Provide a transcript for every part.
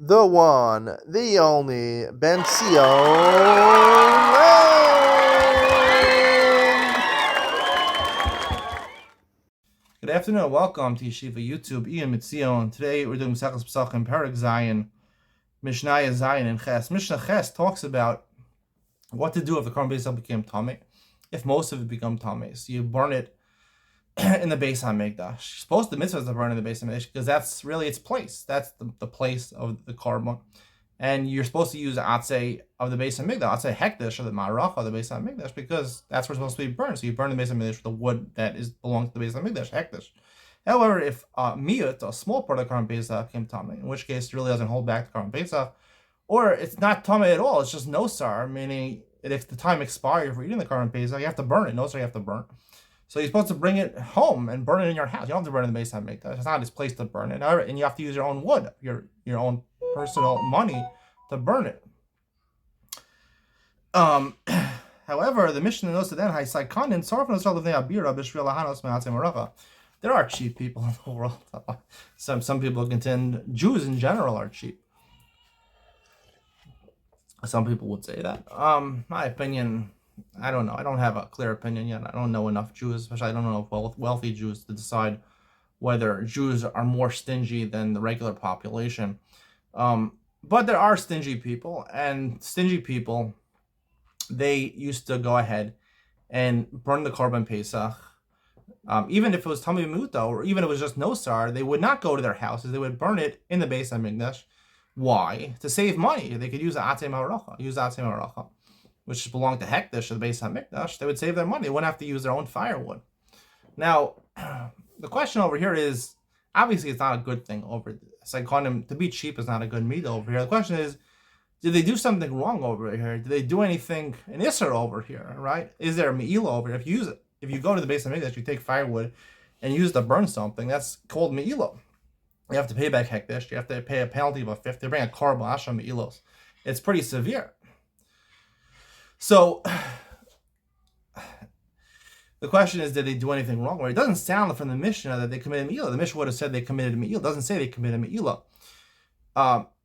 the one, the only, Ben Sion. Good afternoon. Welcome to Yeshiva YouTube. Iyun Mitzion. Today we're doing Pesachim Pesachim Perek Zion, Mishnah Zion and Ches. Mishnah Ches talks about what to do if the Korban Pesach became tamei, if most of it become tamei. So you burn it in the Beis HaMikdash. You're supposed the mitzvah is to burn in the Beis HaMikdash because that's really its place. That's the place of the Korban. And you're supposed to use atzei of the Beis HaMikdash, atzei hekdesh of the Ma'arach of the Beis HaMikdash, because that's what's supposed to be burned. So you burn the Beis HaMikdash with the wood that belongs to the Beis HaMikdash, hekdesh. However, if miyut, a small part of the Korban Pesach, came tamei, in which case it really doesn't hold back the Korban Pesach, or it's not tamei at all, it's just nosar, meaning that if the time expires for eating the Korban Pesach, you have to burn it. Nosar you have to burn. So you're supposed to bring it home and burn it in your house. You don't have to burn it in the Beis HaMikdash. It's not his place to burn it. And you have to use your own wood, your own personal money to burn it. However, the Mishnah knows that there are cheap people in the world. Some people contend Jews in general are cheap. Some people would say that. My opinion, I don't know. I don't have a clear opinion yet. I don't know enough Jews, especially I don't know enough wealthy Jews to decide whether Jews are more stingy than the regular population. But there are stingy people, and stingy people, they used to go ahead and burn the Korban Pesach. Even if it was Tamei Muta, or even if it was just Nosar, they would not go to their houses. They would burn it in the Beis HaMikdash. Why? To save money. They could use the Atzei Ma'aracha, which belonged to Hekdesh of the Beis HaMikdash. They would save their money. They wouldn't have to use their own firewood. Now, the question over here is, obviously it's not a good thing over Psychonim. To be cheap is not a good meat over here. The question is, did they do something wrong over here? Did they do anything in Isser over here, right? Is there a Me'ila over here? If you go to the Beis HaMikdash, you take firewood and use to burn something, that's called Me'ila. You have to pay back Hekdesh. You have to pay a penalty of a fifth. They bring a Korban Asha Me'ilos. It's pretty severe. So the question is, did they do anything wrong? Well, it doesn't sound from the Mishnah that they committed Me'ilah. The Mishnah would have said they committed Me'ilah. It doesn't say they committed Me'ilah.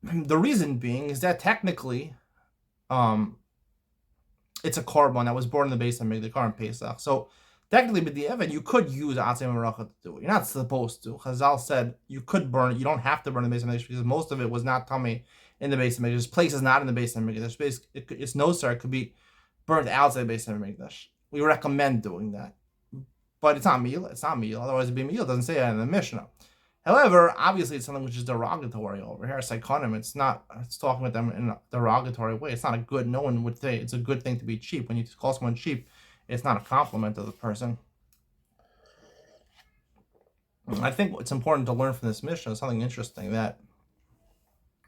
The reason being is that technically, it's a korban that was born in the Beis HaMikdash, the Korban Pesach. So technically, with the Evan, you could use Atzei Maracha to do it. You're not supposed to. Chazal said you could burn it. You don't have to burn the Beis HaMikdash because most of it was not tamei in the Beis HaMikdash. This place is not in the Beis HaMikdash. It's no, sir. It could be burnt outside the Beis HaMikdash. We recommend doing that, but it's not meal. It's not meal. Otherwise, it'd be meal. It doesn't say that in the Mishnah. However, obviously, it's something which is derogatory over here. Psychonim. It's not. It's talking with them in a derogatory way. It's not a good. No one would say it's a good thing to be cheap. When you call someone cheap, it's not a compliment to the person. I think what's important to learn from this Mishnah is something interesting, that,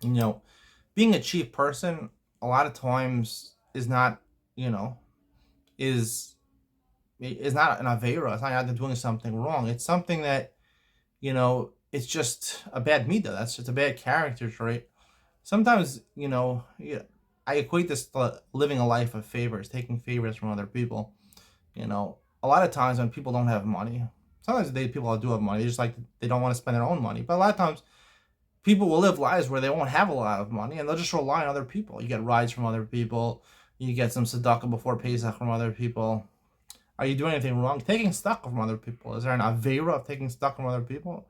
being a cheap person a lot of times is not, is not an Aveira. It's not out there doing something wrong. It's something that, it's just a bad midah. That's just a bad character trait. Sometimes, I equate this to living a life of favors, taking favors from other people. A lot of times when people don't have money, sometimes people do have money, they don't want to spend their own money. But a lot of times people will live lives where they won't have a lot of money and they'll just rely on other people. You get rides from other people. You get some tzedakah before Pesach from other people. Are you doing anything wrong? Taking tzedakah from other people. Is there an aveira of taking tzedakah from other people?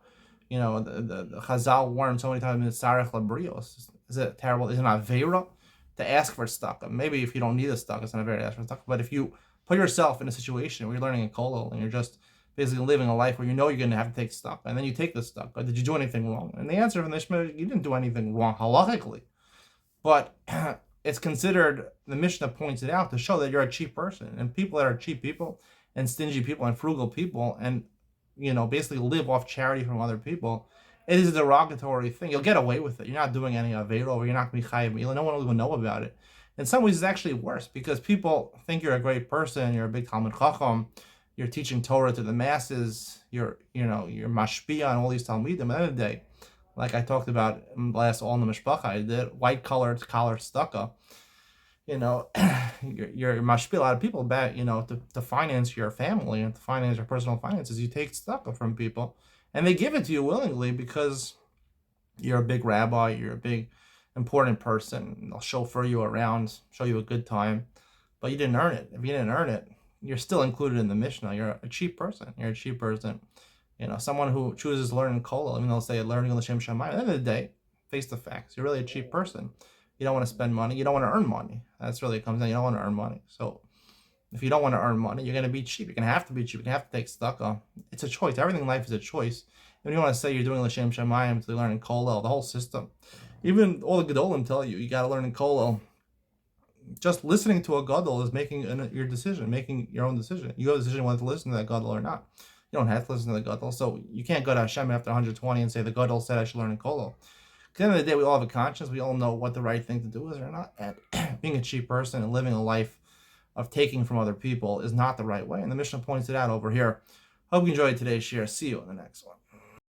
The Chazal warned so many times in Sarech Labrios. Is it terrible? Is it an aveira to ask for tzedakah? Maybe if you don't need a tzedakah, it's not a aveira to ask for tzedakah. But if you put yourself in a situation where you're learning a kollel and you're just basically living a life where you're going to have to take tzedakah, and then you take the tzedakah, did you do anything wrong? And the answer from the Mishnah, you didn't do anything wrong halachically. But it's considered, the Mishnah points it out to show that you're a cheap person. And people that are cheap people and stingy people and frugal people and, basically live off charity from other people, it is a derogatory thing. You'll get away with it. You're not doing any aveiro, or you're not going to be chayav milah. No one will even know about it. In some ways, it's actually worse because people think you're a great person. You're a big Talmud Chacham. You're teaching Torah to the masses. You're mashpia on all these Talmidim. At the end of the day, like I talked about in the last All in the Mishpacha, I did white-collared collar stucco. You're mashpia a lot of people back, to finance your family and to finance your personal finances. You take stucco from people, and they give it to you willingly because you're a big rabbi, you're a big important person. They'll chauffeur you around, show you a good time, but you didn't earn it. If you didn't earn it, you're still included in the Mishnah. You're a cheap person. You're a cheap person. Someone who chooses to learn in kollel, even though they'll say learning l'shem shamayim. At the end of the day, face the facts. You're really a cheap person. You don't want to spend money. You don't want to earn money. That's really it comes down. You don't want to earn money. So if you don't want to earn money, you're going to be cheap. You're going to have to be cheap. You're going to have to take tzedakah. It's a choice. Everything in life is a choice. If you want to say you're doing l'shem shamayim to learn in kollel, the whole system, even all the gedolim tell you got to learn in kollel. Just listening to a gadol is making your decision, making your own decision. You have a decision whether to listen to that gadol or not. You don't have to listen to the gadol. So you can't go to Hashem after 120 and say the gadol said I should learn in kollel. At the end of the day, we all have a conscience. We all know what the right thing to do is or not. And being a cheap person and living a life of taking from other people is not the right way. And the Mishnah points it out over here. Hope you enjoyed today's share. See you in the next one.